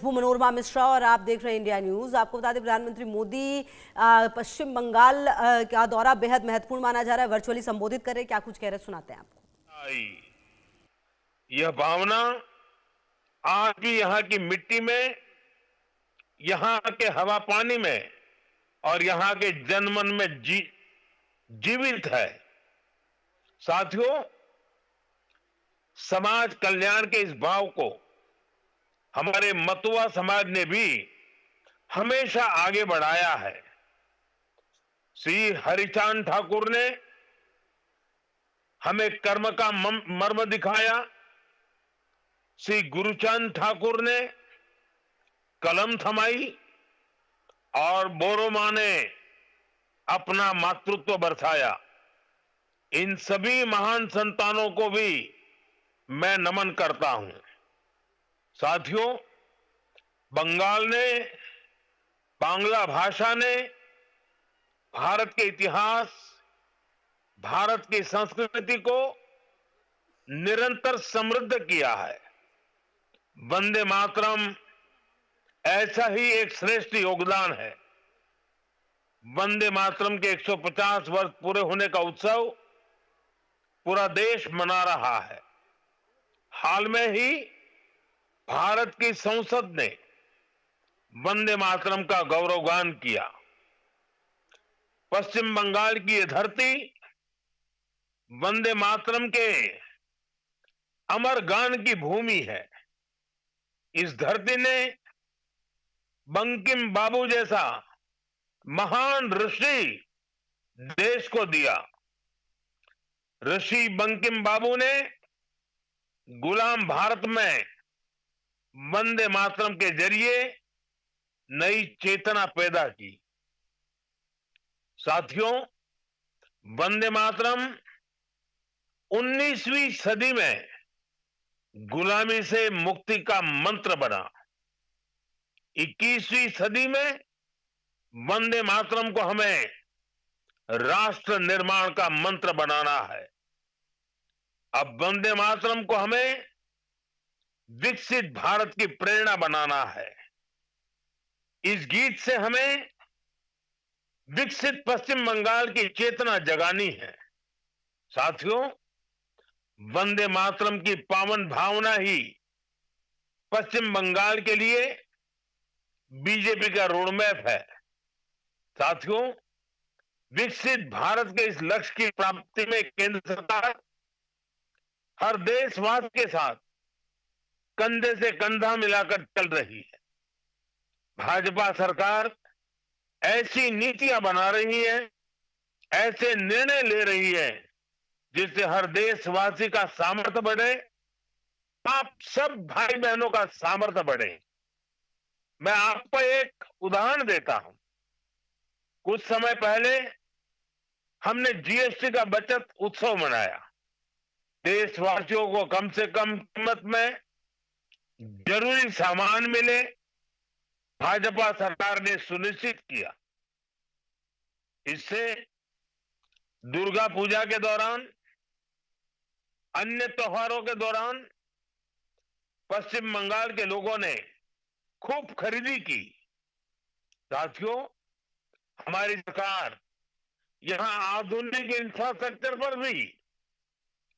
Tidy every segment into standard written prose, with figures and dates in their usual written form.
मनोरमा मिश्रा और आप देख रहे हैं इंडिया न्यूज। आपको बता दें प्रधानमंत्री मोदी पश्चिम बंगाल का दौरा बेहद महत्वपूर्ण माना जा रहा है। वर्चुअली संबोधित कर रहे हैं, क्या कुछ कह रहे हैं सुनाते हैं आपको। यह भावना आज भी यहाँ की मिट्टी में, यहाँ के हवा पानी में और यहाँ के जनमन में जीवित है। साथियों, समाज कल्याण के इस भाव को हमारे मतुआ समाज ने भी हमेशा आगे बढ़ाया है। श्री हरिचांद ठाकुर ने हमें कर्म का मर्म दिखाया। श्री गुरुचांद ठाकुर ने कलम थमाई और बोरोमा ने अपना मातृत्व बरसाया। इन सभी महान संतानों को भी मैं नमन करता हूं। साथियों, बंगाल ने, बांग्ला भाषा ने भारत के इतिहास, भारत की संस्कृति को निरंतर समृद्ध किया है। वंदे मातरम ऐसा ही एक श्रेष्ठ योगदान है। वंदे मातरम के 150 वर्ष पूरे होने का उत्सव पूरा देश मना रहा है। हाल में ही भारत की संसद ने वंदे मातरम का गौरवगान किया। पश्चिम बंगाल की यह धरती वंदे मातरम के अमर गान की भूमि है। इस धरती ने बंकिम बाबू जैसा महान ऋषि देश को दिया। ऋषि बंकिम बाबू ने गुलाम भारत में वंदे मातरम के जरिए नई चेतना पैदा की। साथियों, वंदे मातरम 19वीं सदी में गुलामी से मुक्ति का मंत्र बना। 21वीं सदी में वंदे मातरम को हमें राष्ट्र निर्माण का मंत्र बनाना है। अब वंदे मातरम को हमें विकसित भारत की प्रेरणा बनाना है। इस गीत से हमें विकसित पश्चिम बंगाल की चेतना जगानी है। साथियों, वंदे मातरम की पावन भावना ही पश्चिम बंगाल के लिए बीजेपी का रोडमैप है। साथियों, विकसित भारत के इस लक्ष्य की प्राप्ति में केंद्र सरकार हर देशवासी के साथ कंधे से कंधा मिलाकर चल रही है। भाजपा सरकार ऐसी नीतियां बना रही है, ऐसे निर्णय ले रही है जिससे हर देशवासी का सामर्थ्य बढ़े, आप सब भाई बहनों का सामर्थ्य बढ़े। मैं आपको एक उदाहरण देता हूं। कुछ समय पहले हमने जीएसटी का बचत उत्सव मनाया। देशवासियों को कम से कम कीमत में जरूरी सामान मिले, भाजपा सरकार ने सुनिश्चित किया। इससे दुर्गा पूजा के दौरान, अन्य त्योहारों के दौरान पश्चिम बंगाल के लोगों ने खूब खरीदी की। साथियों, हमारी सरकार यहां आधुनिक इंफ्रास्ट्रक्चर पर भी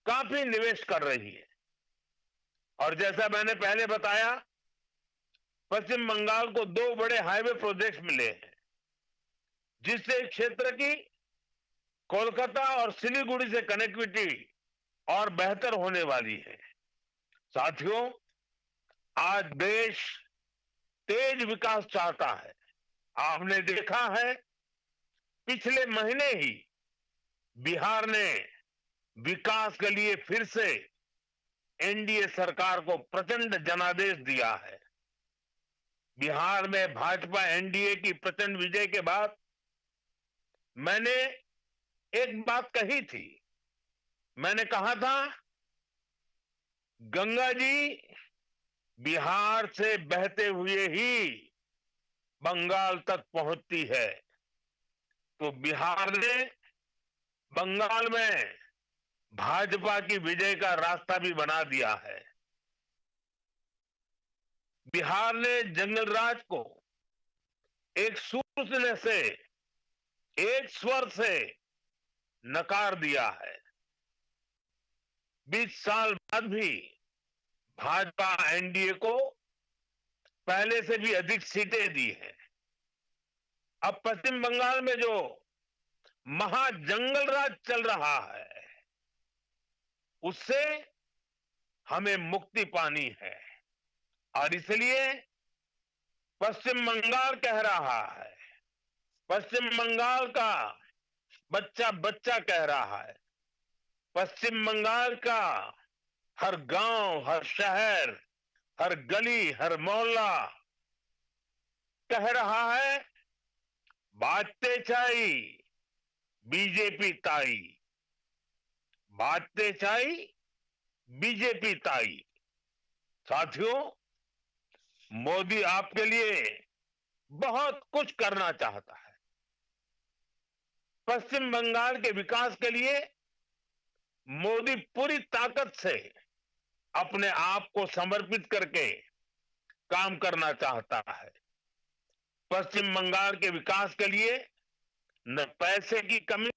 काफी निवेश कर रही है। और जैसा मैंने पहले बताया, पश्चिम बंगाल को 2 बड़े हाईवे प्रोजेक्ट मिले हैं, जिससे क्षेत्र की कोलकाता और सिलीगुड़ी से कनेक्टिविटी और बेहतर होने वाली है। साथियों, आज देश तेज विकास चाहता है। आपने देखा है, पिछले महीने ही बिहार ने विकास के लिए फिर से एनडीए सरकार को प्रचंड जनादेश दिया है। बिहार में भाजपा एनडीए की प्रचंड विजय के बाद मैंने एक बात कही थी। मैंने कहा था, गंगा जी बिहार से बहते हुए ही बंगाल तक पहुंचती है। तो बिहार ने बंगाल में भाजपा की विजय का रास्ता भी बना दिया है। बिहार ने जंगल राज को एक सूत्र से, एक स्वर से नकार दिया है। 20 साल बाद भी भाजपा एनडीए को पहले से भी अधिक सीटें दी हैं। अब पश्चिम बंगाल में जो महाजंगल राज चल रहा है, उससे हमें मुक्ति पानी है और इसलिए पश्चिम बंगाल कह रहा है, पश्चिम बंगाल का बच्चा बच्चा कह रहा है, पश्चिम बंगाल का हर गांव, हर शहर, हर गली, हर मोहल्ला कह रहा है, बाजते चाई बीजेपी ताई, बाजते चाई बीजेपी ताई। साथियों, मोदी आपके लिए बहुत कुछ करना चाहता है। पश्चिम बंगाल के विकास के लिए मोदी पूरी ताकत से अपने आप को समर्पित करके काम करना चाहता है। पश्चिम बंगाल के विकास के लिए न पैसे की कमी,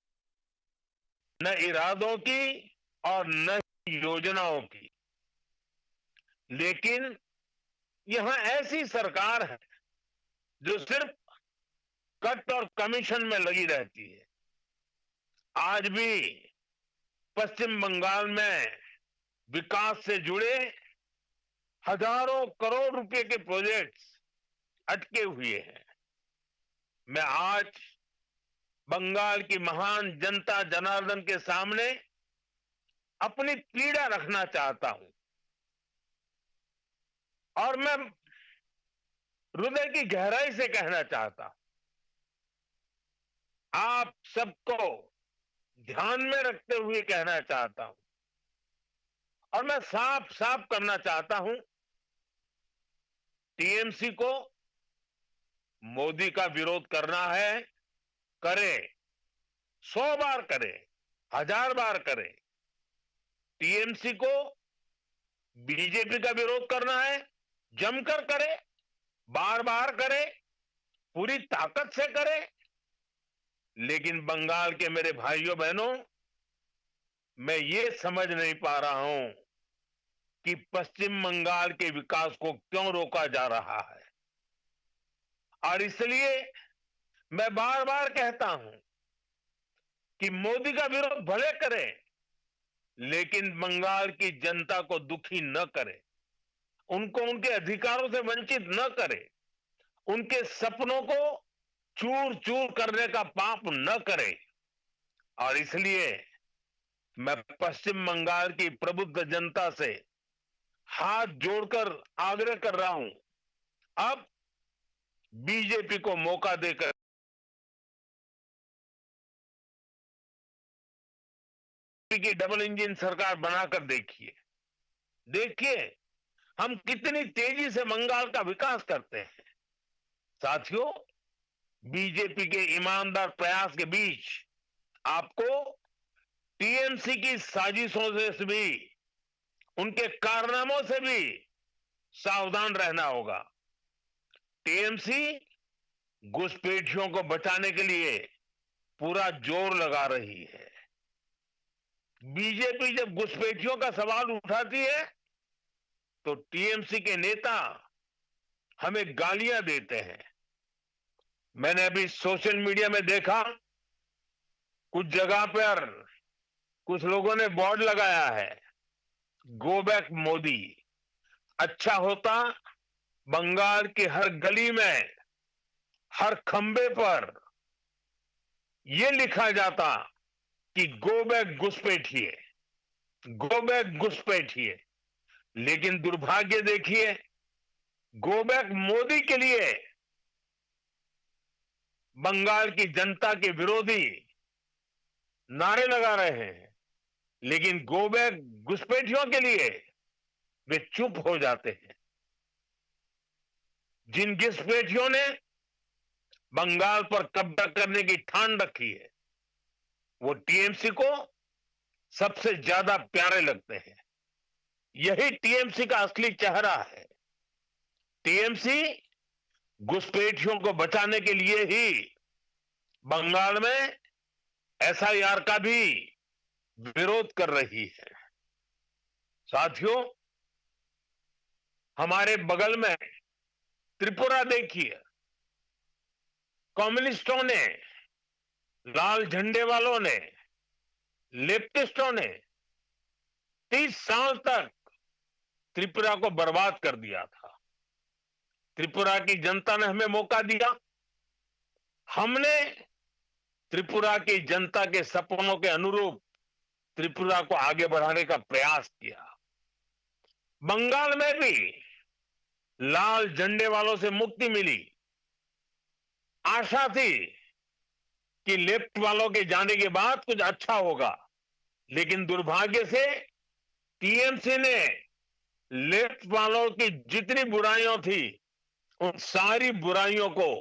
न इरादों की और न योजनाओं की, लेकिन यहां ऐसी सरकार है जो सिर्फ कट और कमीशन में लगी रहती है। आज भी पश्चिम बंगाल में विकास से जुड़े हजारों करोड़ रुपए के प्रोजेक्ट्स अटके हुए हैं। मैं आज बंगाल की महान जनता जनार्दन के सामने अपनी पीड़ा रखना चाहता हूं और मैं हृदय की गहराई से कहना चाहता हूं, आप सबको ध्यान में रखते हुए कहना चाहता हूं और मैं साफ साफ करना चाहता हूं, टीएमसी को मोदी का विरोध करना है, करे, 100 बार करे, 1000 बार करे। टीएमसी को बीजेपी का विरोध करना है, जमकर करे, बार बार करे, पूरी ताकत से करे। लेकिन बंगाल के मेरे भाइयों बहनों, मैं ये समझ नहीं पा रहा हूं कि पश्चिम बंगाल के विकास को क्यों रोका जा रहा है। और इसलिए मैं बार बार कहता हूं कि मोदी का विरोध भले करें, लेकिन बंगाल की जनता को दुखी न करे, उनको उनके अधिकारों से वंचित न करे, उनके सपनों को चूर चूर करने का पाप न करे। और इसलिए मैं पश्चिम बंगाल की प्रबुद्ध जनता से हाथ जोड़कर आग्रह कर रहा हूं, अब बीजेपी को मौका देकर की डबल इंजन सरकार बनाकर देखिए, देखिए हम कितनी तेजी से बंगाल का विकास करते हैं। साथियों, बीजेपी के ईमानदार प्रयास के बीच आपको टीएमसी की साजिशों से भी, उनके कारनामों से भी सावधान रहना होगा। टीएमसी घुसपैठियों को बचाने के लिए पूरा जोर लगा रही है। बीजेपी जब घुसपैठियों का सवाल उठाती है तो टीएमसी के नेता हमें गालियां देते हैं। मैंने अभी सोशल मीडिया में देखा, कुछ जगह पर कुछ लोगों ने बोर्ड लगाया है, गो बैक मोदी। अच्छा होता बंगाल की हर गली में, हर खंबे पर यह लिखा जाता कि गो बैक घुसपैठिए, गो बैक घुसपैठिए। लेकिन दुर्भाग्य देखिए, गो बैक मोदी के लिए बंगाल की जनता के विरोधी नारे लगा रहे हैं, लेकिन गो बैक घुसपैठियों के लिए वे चुप हो जाते हैं। जिन घुसपैठियों ने बंगाल पर कब्जा करने की ठान रखी है, वो टीएमसी को सबसे ज्यादा प्यारे लगते हैं। यही टीएमसी का असली चेहरा है। टीएमसी घुसपैठियों को बचाने के लिए ही बंगाल में एसआईआर का भी विरोध कर रही है। साथियों, हमारे बगल में त्रिपुरा देखिए, कम्युनिस्टों ने, लाल झंडे वालों ने, लेफ्टिस्टों ने 30 साल तक त्रिपुरा को बर्बाद कर दिया था। त्रिपुरा की जनता ने हमें मौका दिया, हमने त्रिपुरा की जनता के सपनों के अनुरूप त्रिपुरा को आगे बढ़ाने का प्रयास किया। बंगाल में भी लाल झंडे वालों से मुक्ति मिली। आशा थी कि लेफ्ट वालों के जाने के बाद कुछ अच्छा होगा, लेकिन दुर्भाग्य से टीएमसी ने लेफ्ट वालों की जितनी बुराइयां थी, उन सारी बुराइयों को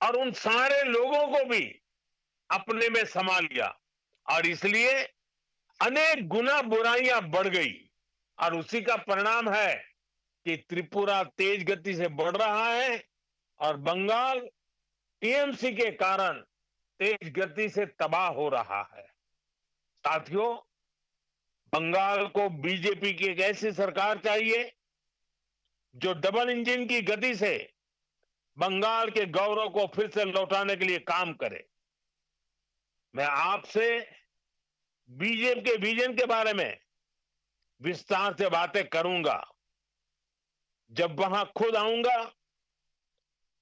और उन सारे लोगों को भी अपने में समा लिया और इसलिए अनेक गुना बुराइयां बढ़ गई और उसी का परिणाम है कि त्रिपुरा तेज गति से बढ़ रहा है और बंगाल टीएमसी के कारण तेज गति से तबाह हो रहा है। साथियों, बंगाल को बीजेपी की एक ऐसी सरकार चाहिए जो डबल इंजन की गति से बंगाल के गौरव को फिर से लौटाने के लिए काम करे। मैं आपसे बीजेपी के विजन के बारे में विस्तार से बातें करूंगा। जब वहां खुद आऊंगा,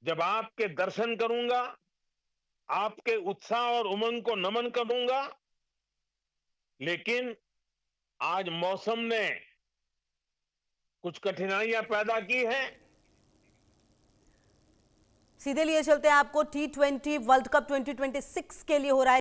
जब आपके दर्शन करूंगा, आपके उत्साह और उमंग को नमन करूंगा, लेकिन आज मौसम ने कुछ कठिनाइयां पैदा की हैं। सीधे लिए चलते हैं आपको T20 वर्ल्ड कप 2026 के लिए हो रहा है